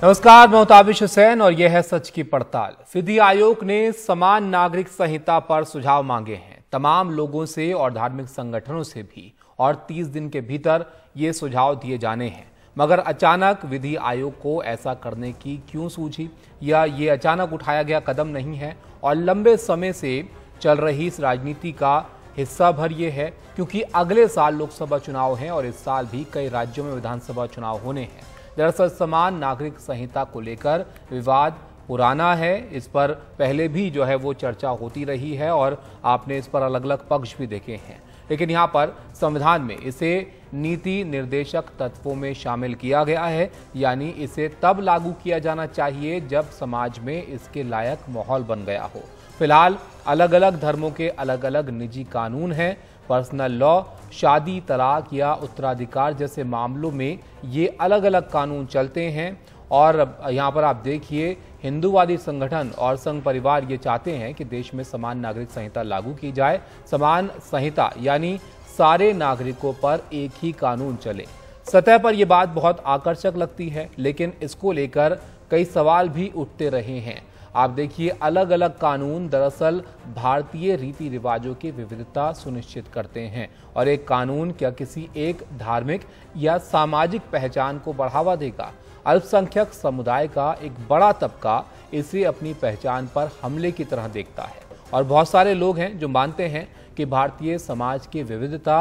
नमस्कार, मैं ताबिश हुसैन और यह है सच की पड़ताल। विधि आयोग ने समान नागरिक संहिता पर सुझाव मांगे हैं तमाम लोगों से और धार्मिक संगठनों से भी, और 30 दिन के भीतर ये सुझाव दिए जाने हैं। मगर अचानक विधि आयोग को ऐसा करने की क्यों सूझी, या ये अचानक उठाया गया कदम नहीं है और लंबे समय से चल रही इस राजनीति का हिस्सा भर ये है, क्योंकि अगले साल लोकसभा चुनाव हैं और इस साल भी कई राज्यों में विधानसभा चुनाव होने हैं। दरअसल समान नागरिक संहिता को लेकर विवाद पुराना है, इस पर पहले भी जो है वो चर्चा होती रही है और आपने इस पर अलग अलग पक्ष भी देखे हैं। लेकिन यहाँ पर संविधान में इसे नीति निर्देशक तत्वों में शामिल किया गया है, यानी इसे तब लागू किया जाना चाहिए जब समाज में इसके लायक माहौल बन गया हो। फिलहाल अलग अलग धर्मों के अलग अलग निजी कानून हैं। पर्सनल लॉ, शादी, तलाक या उत्तराधिकार जैसे मामलों में ये अलग अलग कानून चलते हैं। और यहाँ पर आप देखिए, हिंदूवादी संगठन और संघ परिवार ये चाहते हैं कि देश में समान नागरिक संहिता लागू की जाए। समान संहिता यानी सारे नागरिकों पर एक ही कानून चले। सतह पर यह बात बहुत आकर्षक लगती है, लेकिन इसको लेकर कई सवाल भी उठते रहे हैं। आप देखिए, अलग अलग कानून दरअसल भारतीय रीति रिवाजों की विविधता सुनिश्चित करते हैं, और एक कानून क्या किसी एक धार्मिक या सामाजिक पहचान को बढ़ावा देगा? अल्पसंख्यक समुदाय का एक बड़ा तबका इसे अपनी पहचान पर हमले की तरह देखता है, और बहुत सारे लोग हैं जो मानते हैं कि भारतीय समाज की विविधता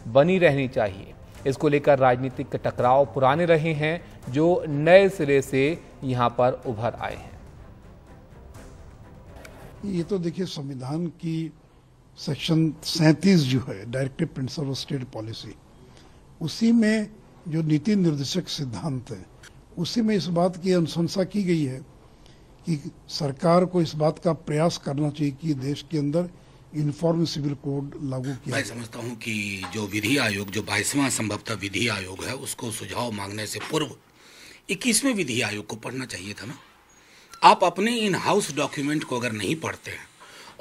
बनी रहनी चाहिए। इसको लेकर राजनीतिक टकराव पुराने रहे हैं जो नए सिरे से यहाँ पर उभर आए हैं। ये तो देखिए, संविधान की सेक्शन 37 जो है, directive principle of state policy, उसी में जो नीति निर्देशक सिद्धांत है, उसी में इस बात की अनुशंसा की गई है कि सरकार को इस बात का प्रयास करना चाहिए कि देश के अंदर यूनिफॉर्म सिविल कोड लागू किया। मैं समझता हूं कि जो विधि आयोग, जो 22वां संभवतः विधि आयोग है, उसको सुझाव मांगने से पूर्व 21वें विधि आयोग को पढ़ना चाहिए था ना। आप अपने इन हाउस डॉक्यूमेंट को अगर नहीं पढ़ते हैं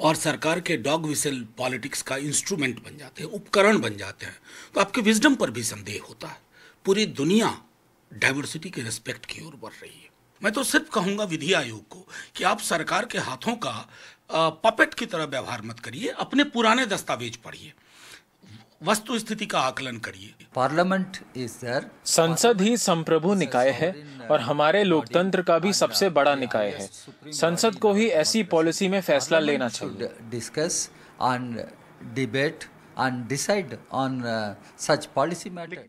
और सरकार के डॉग विसल पॉलिटिक्स का इंस्ट्रूमेंट बन जाते हैं, उपकरण बन जाते हैं, तो आपके विजडम पर भी संदेह होता है। पूरी दुनिया डाइवर्सिटी के रिस्पेक्ट की ओर बढ़ रही है। मैं तो सिर्फ कहूंगा विधि आयोग को कि आप सरकार के हाथों का पपेट की तरह व्यवहार मत करिए, अपने पुराने दस्तावेज पढ़िए, वस्तु स्थिति का आकलन करिए। पार्लियामेंट इज देयर, संसद ही संप्रभु निकाय है और हमारे लोकतंत्र का भी सबसे बड़ा निकाय है। संसद को ही ऐसी पॉलिसी में फैसला लेना चाहिए। Discuss on, debate and decide on such policy matter.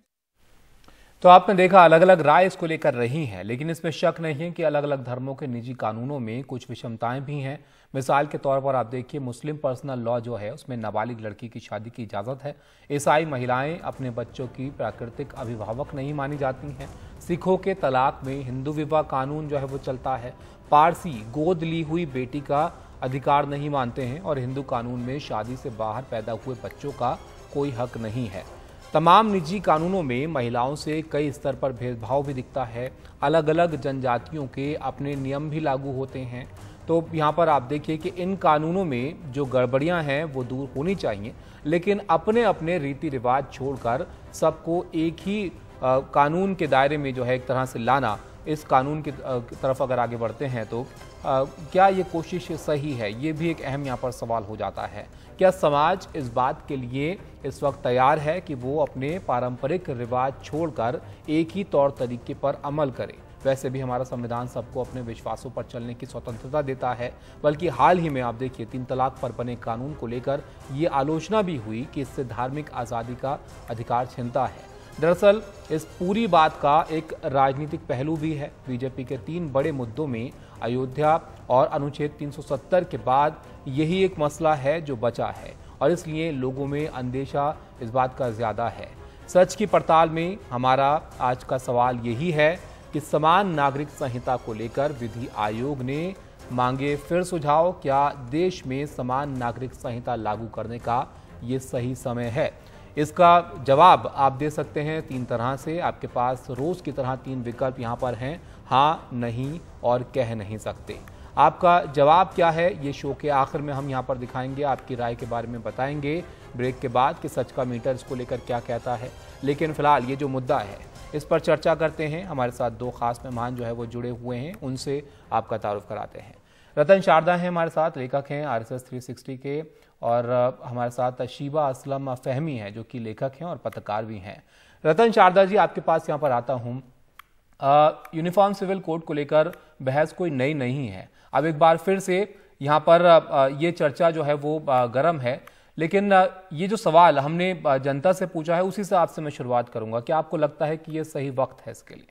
तो आपने देखा, अलग अलग राय इसको लेकर रही हैं, लेकिन इसमें शक नहीं है कि अलग अलग धर्मों के निजी कानूनों में कुछ विषमताएं भी हैं। मिसाल के तौर पर आप देखिए, मुस्लिम पर्सनल लॉ जो है उसमें नाबालिग लड़की की शादी की इजाज़त है। ईसाई महिलाएं अपने बच्चों की प्राकृतिक अभिभावक नहीं मानी जाती हैं। सिखों के तलाक में हिंदू विवाह कानून जो है वो चलता है। पारसी गोद ली हुई बेटी का अधिकार नहीं मानते हैं, और हिंदू कानून में शादी से बाहर पैदा हुए बच्चों का कोई हक नहीं है। तमाम निजी कानूनों में महिलाओं से कई स्तर पर भेदभाव भी दिखता है। अलग अलग जनजातियों के अपने नियम भी लागू होते हैं। तो यहाँ पर आप देखिए कि इन कानूनों में जो गड़बड़ियाँ हैं वो दूर होनी चाहिए, लेकिन अपने अपने रीति रिवाज छोड़कर सबको एक ही कानून के दायरे में जो है एक तरह से लाना, इस कानून की तरफ अगर आगे बढ़ते हैं तो क्या ये कोशिश सही है? ये भी एक अहम यहाँ पर सवाल हो जाता है। क्या समाज इस बात के लिए इस वक्त तैयार है कि वो अपने पारंपरिक रिवाज छोड़कर एक ही तौर तरीके पर अमल करे? वैसे भी हमारा संविधान सबको अपने विश्वासों पर चलने की स्वतंत्रता देता है, बल्कि हाल ही में आप देखिए 3 तलाक पर बने कानून को लेकर ये आलोचना भी हुई कि इससे धार्मिक आज़ादी का अधिकार छिनता है। दरअसल इस पूरी बात का एक राजनीतिक पहलू भी है। बीजेपी के 3 बड़े मुद्दों में अयोध्या और अनुच्छेद 370 के बाद यही एक मसला है जो बचा है, और इसलिए लोगों में अंदेशा इस बात का ज़्यादा है। सच की पड़ताल में हमारा आज का सवाल यही है कि समान नागरिक संहिता को लेकर विधि आयोग ने मांगे फिर सुझाव। क्या देश में समान नागरिक संहिता लागू करने का ये सही समय है? इसका जवाब आप दे सकते हैं 3 तरह से। आपके पास रोज की तरह 3 विकल्प यहाँ पर हैं, हाँ, नहीं और कह नहीं सकते। आपका जवाब क्या है, ये शो के आखिर में हम यहाँ पर दिखाएंगे, आपकी राय के बारे में बताएंगे ब्रेक के बाद कि सच का मीटर इसको लेकर क्या कहता है। लेकिन फिलहाल ये जो मुद्दा है, इस पर चर्चा करते हैं। हमारे साथ दो खास मेहमान जो है वो जुड़े हुए हैं, उनसे आपका तारुफ कराते हैं। रतन शारदा हैं हमारे साथ, लेखक हैं RSS 360 के, और हमारे साथ शीबा असलम फहमी हैं जो कि लेखक हैं और पत्रकार भी हैं। रतन शारदा जी, आपके पास यहाँ पर आता हूँ। यूनिफॉर्म सिविल कोड को लेकर बहस कोई नई नहीं है। अब एक बार फिर से यहाँ पर ये चर्चा जो है वो गर्म है, लेकिन ये जो सवाल हमने जनता से पूछा है उसी से आपसे मैं शुरुआत करूंगा। क्या आपको लगता है कि ये सही वक्त है इसके लिए?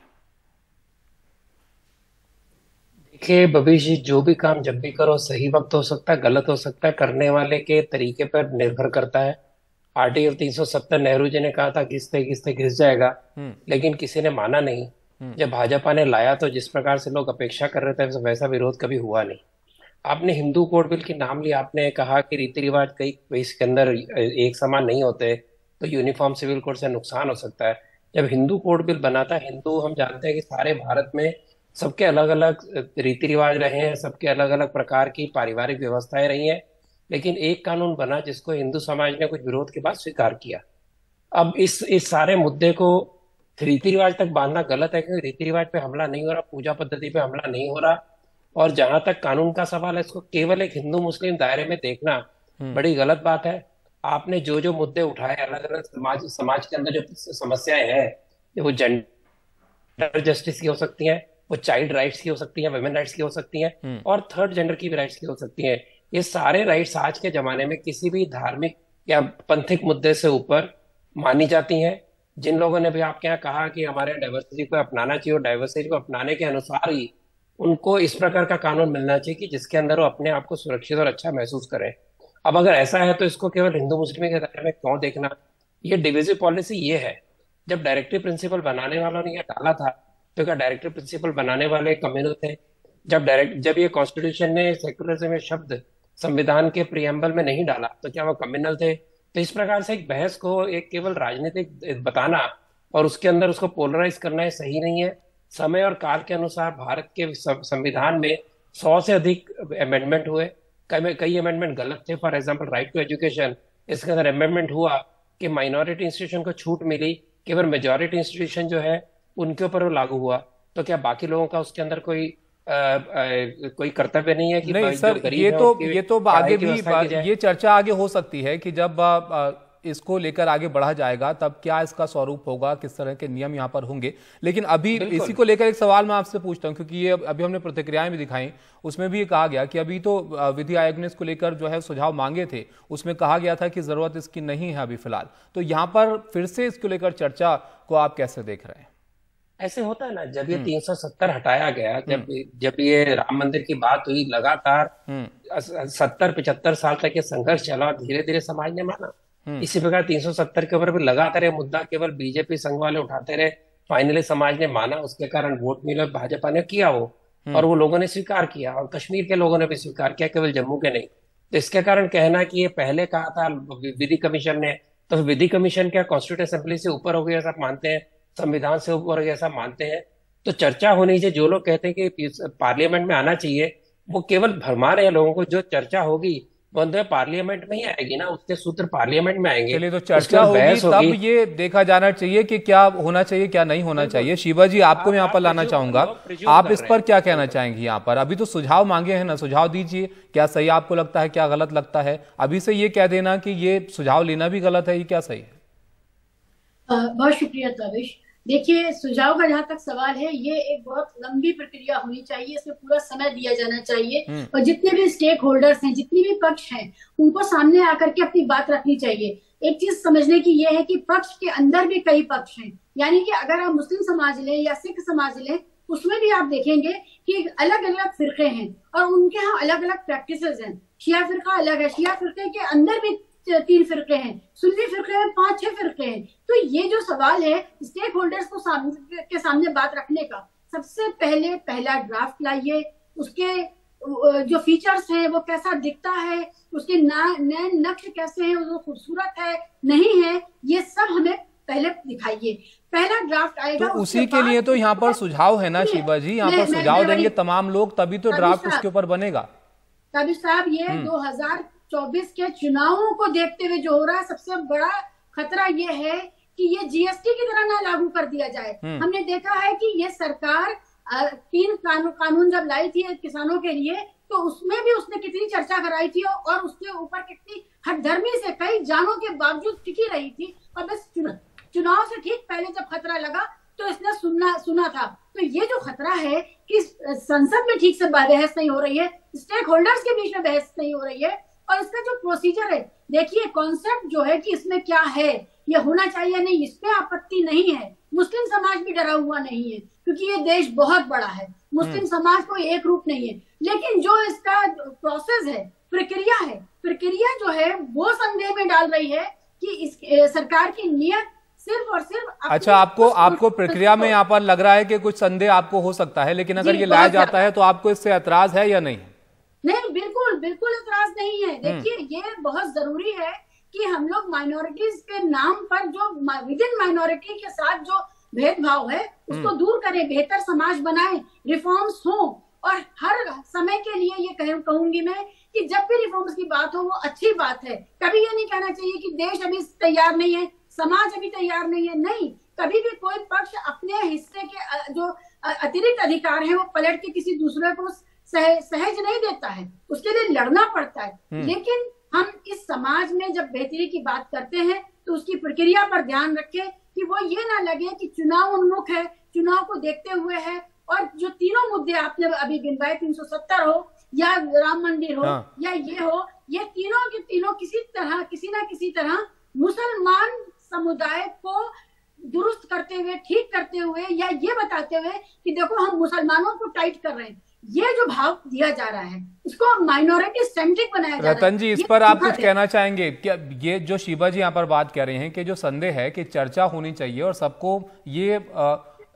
देखिए भविष्य जी, जो भी काम जब भी करो सही वक्त हो सकता है, गलत हो सकता है, करने वाले के तरीके पर निर्भर करता है। आर्टिकल 370 नेहरू जी ने कहा था घिसते घिसते घिस जाएगा, लेकिन किसी ने माना नहीं। जब भाजपा ने लाया तो जिस प्रकार से लोग अपेक्षा कर रहे थे वैसा विरोध कभी हुआ नहीं। आपने हिंदू कोड बिल की नाम लिया, आपने कहा कि रीति रिवाज कई इसके अंदर एक समान नहीं होते, तो यूनिफॉर्म सिविल कोड से नुकसान हो सकता है। जब हिंदू कोड बिल बना था, हिंदू हम जानते हैं कि सारे भारत में सबके अलग अलग रीति रिवाज रहे हैं, सबके अलग अलग प्रकार की पारिवारिक व्यवस्थाएं रही हैं, लेकिन एक कानून बना जिसको हिंदू समाज ने कुछ विरोध के बाद स्वीकार किया। अब इस सारे मुद्दे को रीति रिवाज तक बांधना गलत है, क्योंकि रीति रिवाज पे हमला नहीं हो रहा, पूजा पद्धति पे हमला नहीं हो रहा, और जहां तक कानून का सवाल है इसको केवल एक हिंदू मुस्लिम दायरे में देखना बड़ी गलत बात है। आपने जो जो मुद्दे उठाए, अलग अलग समाज के अंदर जो समस्याएं हैं, वो जेंडर जस्टिस की हो सकती हैं, वो चाइल्ड राइट्स की हो सकती हैं, वुमेन राइट्स की हो सकती हैं, और थर्ड जेंडर की भी राइट्स की हो सकती हैं। ये सारे राइट्स आज के जमाने में किसी भी धार्मिक या पंथिक मुद्दे से ऊपर मानी जाती हैं। जिन लोगों ने भी आपके यहाँ कहा कि हमारे डाइवर्सिटी को अपनाना चाहिए, और डाइवर्सिटी को अपनाने के अनुसार ही उनको इस प्रकार का कानून मिलना चाहिए कि जिसके अंदर वो अपने आप को सुरक्षित और अच्छा महसूस करें। अब अगर ऐसा है तो इसको केवल हिंदू मुस्लिम के दायरे में क्यों देखना? ये डिविजिव पॉलिसी ये है। जब डायरेक्टिव प्रिंसिपल बनाने वालों ने यह डाला था तो क्या डायरेक्टिव प्रिंसिपल बनाने वाले कम्युनल थे? जब ये कॉन्स्टिट्यूशन ने सेक्युलरिज्म शब्द संविधान के प्रियम्बल में नहीं डाला तो क्या वो कम्युनल थे? तो इस प्रकार से एक बहस को एक केवल राजनीतिक बताना और उसके अंदर उसको पोलराइज करना है, सही नहीं है। समय और काल के अनुसार भारत के संविधान में 100 से अधिक अमेंडमेंट हुए, कई अमेंडमेंट गलत थे। For example right to education, इसके अंदर अमेंडमेंट हुआ कि माइनॉरिटी इंस्टीट्यूशन को छूट मिली, केवल मेजॉरिटी इंस्टीट्यूशन जो है उनके ऊपर वो लागू हुआ। तो क्या बाकी लोगों का उसके अंदर कोई कर्तव्य नहीं है कि नहीं सर, ये तो आगे भी ये चर्चा आगे हो सकती है कि जब इसको लेकर आगे बढ़ा जाएगा तब क्या इसका स्वरूप होगा, किस तरह के नियम यहाँ पर होंगे। लेकिन अभी इसी को लेकर एक सवाल मैं आपसे पूछता हूँ, क्योंकि ये अभी हमने प्रतिक्रियाएं भी दिखाई, उसमें भी ये कहा गया कि अभी तो विधि आयोग ने इसको लेकर जो है सुझाव मांगे थे, उसमें कहा गया था कि जरूरत इसकी नहीं है अभी फिलहाल। तो यहाँ पर फिर से इसको लेकर चर्चा को आप कैसे देख रहे हैं? ऐसे होता है ना, जब ये 370 हटाया गया, जब ये राम मंदिर की बात हुई, लगातार 70-75 साल तक ये संघर्ष चला, धीरे धीरे समाज ने माना। इसी प्रकार 370 के ऊपर भी लगातार ये मुद्दा केवल बीजेपी संघ वाले उठाते रहे, फाइनली समाज ने माना, उसके कारण वोट मिले, भाजपा ने किया वो, और वो लोगों ने स्वीकार किया, और कश्मीर के लोगों ने भी स्वीकार किया, केवल जम्मू के नहीं। तो इसके कारण कहना कि ये पहले कहा था विधि कमीशन ने, तो विधि कमीशन क्या कॉन्स्टिट्यूंट असेंबली से ऊपर हो गया ऐसा मानते हैं, संविधान से ऊपर हो गया ऐसा मानते हैं? तो चर्चा होनी चाहिए। जो लोग कहते हैं कि पार्लियामेंट में आना चाहिए, वो केवल भरमा रहे हैं लोगों को। जो चर्चा होगी वो पार्लियामेंट में ही आएगी ना, उसके सूत्र पार्लियामेंट में आएंगे। चलिए, तो चर्चा होगी तब ये देखा जाना चाहिए कि क्या होना चाहिए, क्या नहीं होना चाहिए। शिवा जी, आपको मैं यहाँ पर लाना चाहूंगा, आप इस पर क्या कहना चाहेंगे? यहाँ पर अभी तो सुझाव मांगे हैं ना, सुझाव दीजिए, क्या सही आपको लगता है, क्या गलत लगता है? अभी से ये कह देना कि ये सुझाव लेना भी गलत है, ये क्या सही है? बहुत शुक्रिया ताबिश। देखिए, सुझाव का जहाँ तक सवाल है, ये एक बहुत लंबी प्रक्रिया होनी चाहिए, इसमें पूरा समय दिया जाना चाहिए, और जितने भी स्टेक होल्डर्स हैं, जितने भी पक्ष हैं, उनको सामने आकर के अपनी बात रखनी चाहिए। एक चीज समझने की ये है कि पक्ष के अंदर भी कई पक्ष हैं, यानी कि अगर आप मुस्लिम समाज लें या सिख समाज लें, उसमें भी आप देखेंगे कि अलग अलग फिरके हैं और उनके यहाँ अलग अलग प्रैक्टिसेस हैं। शिया फिरका अलग है, शिया फिरके के अंदर भी 3 फिरके हैं, सुन्नी फिरके में 5-6 फिरके हैं। तो ये जो सवाल है स्टेक होल्डर्स को के सामने बात रखने का, सबसे पहला ड्राफ्ट लाइए, उसके जो फीचर्स हैं वो कैसा दिखता है, उसके नए नक्श कैसे हैं, वो खूबसूरत है नहीं है, ये सब हमें पहले दिखाइए। पहला ड्राफ्ट आएगा, तो उसी के लिए तो यहाँ पर सुझाव है ना शिवा जी, यहाँ पर सुझाव देंगे तमाम लोग, तभी तो ड्राफ्ट उसके ऊपर बनेगा। ताबिश साहब, ये 2024 के चुनावों को देखते हुए जो हो रहा है, सबसे बड़ा खतरा ये है कि ये जीएसटी की तरह ना लागू कर दिया जाए। हमने देखा है कि ये सरकार 3 कानून जब लाई थी किसानों के लिए, तो उसमें भी उसने कितनी चर्चा कराई थी और उसके ऊपर कितनी हठधर्मी से कई जानों के बावजूद टिकी रही थी। और बस चुनाव से ठीक पहले जब खतरा लगा तो इसने सुना था। तो ये जो खतरा है कि संसद में ठीक से बहस नहीं हो रही है, स्टेक होल्डर्स के बीच में बहस नहीं हो रही है, और इसका जो प्रोसीजर है, देखिए कॉन्सेप्ट जो है कि इसमें क्या है, ये होना चाहिए नहीं, इसमें आपत्ति नहीं है। मुस्लिम समाज भी डरा हुआ नहीं है क्योंकि ये देश बहुत बड़ा है, मुस्लिम समाज कोई एक रूप नहीं है। लेकिन जो इसका प्रोसेस है, प्रक्रिया जो है वो संदेह में डाल रही है कि इस सरकार की नीयत सिर्फ और सिर्फ। अच्छा, आपको प्रक्रिया में यहाँ पर लग रहा है कि कुछ संदेह आपको हो सकता है, लेकिन अगर ये लाया जाता है तो आपको इससे ऐतराज है या नहीं? नहीं, बिल्कुल ऐतराज नहीं है। देखिए, ये बहुत जरूरी है कि हम लोग माइनॉरिटीज के नाम पर जो विद इन माइनॉरिटी के साथ जो भेदभाव है उसको दूर करें, बेहतर समाज बनाएं, रिफॉर्म्स हो। और हर समय के लिए ये कहूंगी मैं कि जब भी रिफॉर्म्स की बात हो वो अच्छी बात है। कभी ये नहीं कहना चाहिए कि देश अभी तैयार नहीं है, समाज अभी तैयार नहीं है। नहीं, कभी भी कोई पक्ष अपने हिस्से के जो अतिरिक्त अधिकार है वो पलट के किसी दूसरे को सहज नहीं देता है, उसके लिए लड़ना पड़ता है। लेकिन हम इस समाज में जब बेहतरी की बात करते हैं तो उसकी प्रक्रिया पर ध्यान रखें कि वो ये ना लगे कि चुनाव उन्मुख है, चुनाव को देखते हुए है। और जो तीनों मुद्दे आपने अभी गिनवाए, 370 हो या राम मंदिर हो या ये हो, ये तीनों के तीनों किसी ना किसी तरह मुसलमान समुदाय को दुरुस्त करते हुए, ठीक करते हुए, या ये बताते हुए कि देखो हम मुसलमानों को टाइट कर रहे हैं, ये जो भाव दिया जा रहा है इसको माइनॉरिटी सेंट्रिक बनाया जा रहा है। रतन जी, इस पर आप कुछ कहना चाहेंगे? क्या ये जो शिवा जी यहाँ पर बात कर रहे हैं कि जो संदेह है कि चर्चा होनी चाहिए और सबको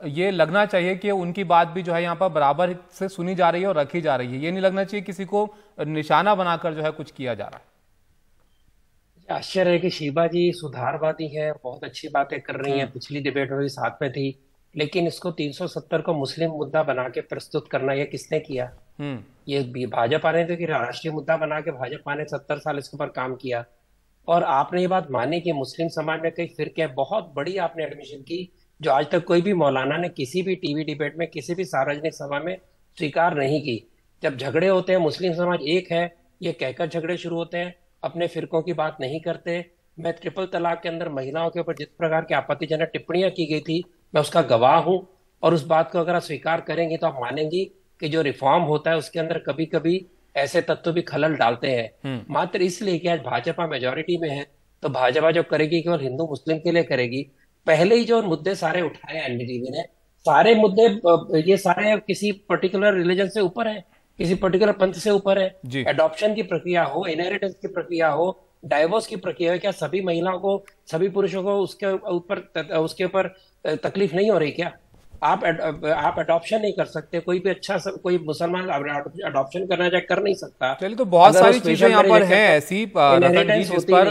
ये लगना चाहिए कि उनकी बात भी जो है यहाँ पर बराबर से सुनी जा रही है और रखी जा रही है, ये नहीं लगना चाहिए किसी को निशाना बनाकर जो है कुछ किया जा रहा है। आश्चर्य है कि शिवा जी सुधारवादी है, बहुत अच्छी बातें कर रही हैं, पिछली डिबेट में भी साथ में थी, लेकिन इसको 370 को मुस्लिम मुद्दा बना के प्रस्तुत करना ये किसने किया? ये भाजपा ने, तो कि राष्ट्रीय मुद्दा बना के भाजपा ने 70 साल इसके ऊपर काम किया। और आपने ये बात मानी कि मुस्लिम समाज में कई फिरके, बहुत बड़ी आपने एडमिशन की जो आज तक कोई भी मौलाना ने किसी भी टीवी डिबेट में, किसी भी सार्वजनिक सभा में स्वीकार नहीं की। जब झगड़े होते हैं, मुस्लिम समाज एक है ये कहकर झगड़े शुरू होते हैं, अपने फिरकों की बात नहीं करते। मैं ट्रिपल तलाक के अंदर महिलाओं के ऊपर जिस प्रकार की आपत्तिजनक टिप्पणियां की गई थी, मैं उसका गवाह हूं। और उस बात को अगर आप स्वीकार करेंगे तो आप मानेंगी कि जो रिफॉर्म होता है उसके अंदर कभी कभी ऐसे तत्व भी खलल डालते हैं। मात्र इसलिए कि आज भाजपा मेजोरिटी में है तो भाजपा जो करेगी केवल हिंदू मुस्लिम के लिए करेगी। पहले ही जो मुद्दे सारे उठाए एनडीटीवी ने, सारे मुद्दे ये सारे किसी पर्टिकुलर रिलीजन से ऊपर है, किसी पर्टिकुलर पंथ से ऊपर है। एडॉप्शन की प्रक्रिया हो, इनहेरिटेंस की प्रक्रिया हो, डाइवोर्स की प्रक्रिया हो, क्या सभी महिलाओं को, सभी पुरुषों को उसके ऊपर तकलीफ नहीं हो रही क्या? आप अडॉप्शन नहीं कर सकते, कोई भी कोई मुसलमान अडॉप्शन करना चाहे कर नहीं सकता। चलिए, तो बहुत सारी चीजें यहाँ पर हैं ऐसी रतन जी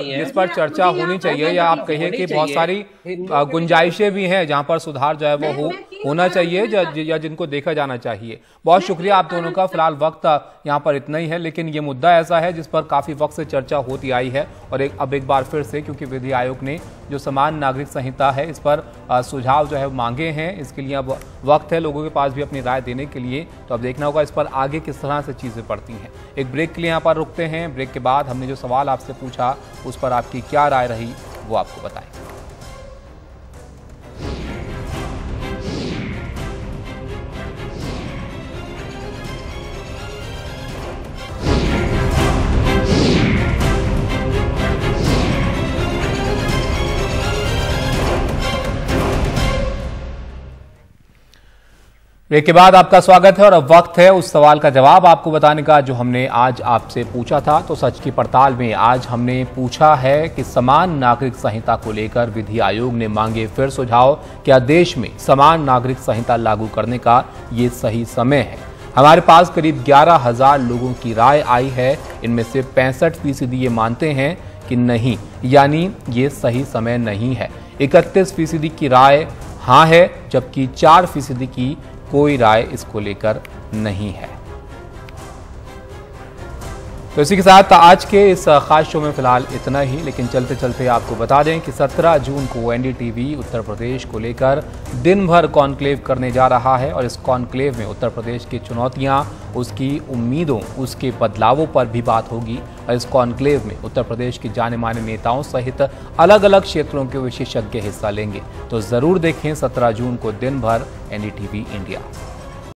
जिस पर चर्चा होनी चाहिए, या आप कहिए कि बहुत सारी गुंजाइशें भी हैं जहाँ पर सुधार जो है वो होना चाहिए या जिनको देखा जाना चाहिए। बहुत शुक्रिया आप दोनों का। फिलहाल वक्त यहाँ पर इतना ही है, लेकिन ये मुद्दा ऐसा है जिस पर काफी वक्त से चर्चा होती आई है और अब एक बार फिर से, क्योंकि विधि आयोग ने जो समान नागरिक संहिता है इस पर सुझाव जो है मांगे हैं, इसके लिए अब वक्त है लोगों के पास भी अपनी राय देने के लिए। तो अब देखना होगा इस पर आगे किस तरह से चीजें पड़ती हैं। एक ब्रेक के लिए यहाँ पर रुकते हैं। ब्रेक के बाद हमने जो सवाल आपसे पूछा उस पर आपकी क्या राय रही वो आपको बताएं। ब्रेक के बाद आपका स्वागत है और अब वक्त है उस सवाल का जवाब आपको बताने का जो हमने आज आपसे पूछा था। तो सच की पड़ताल में आज हमने पूछा है कि समान नागरिक संहिता को लेकर विधि आयोग ने मांगे फिर सुझाव। क्या देश में समान नागरिक संहिता लागू करने का ये सही समय है? हमारे पास करीब 11,000 लोगों की राय आई है। इनमें से 65% ये मानते हैं कि नहीं, यानी ये सही समय नहीं है। 31% की राय हाँ है, जबकि 4% की कोई राय इसको लेकर नहीं है। तो इसी के साथ आज के इस खास शो में फिलहाल इतना ही, लेकिन चलते चलते आपको बता दें कि 17 जून को एनडीटीवी उत्तर प्रदेश को लेकर दिन भर कॉन्क्लेव करने जा रहा है और इस कॉन्क्लेव में उत्तर प्रदेश की चुनौतियां, उसकी उम्मीदों, उसके बदलावों पर भी बात होगी। और इस कॉन्क्लेव में उत्तर प्रदेश के जाने माने नेताओं सहित अलग अलग क्षेत्रों के विशेषज्ञ हिस्सा लेंगे। तो जरूर देखें 17 जून को दिन भर एनडीटीवी इंडिया।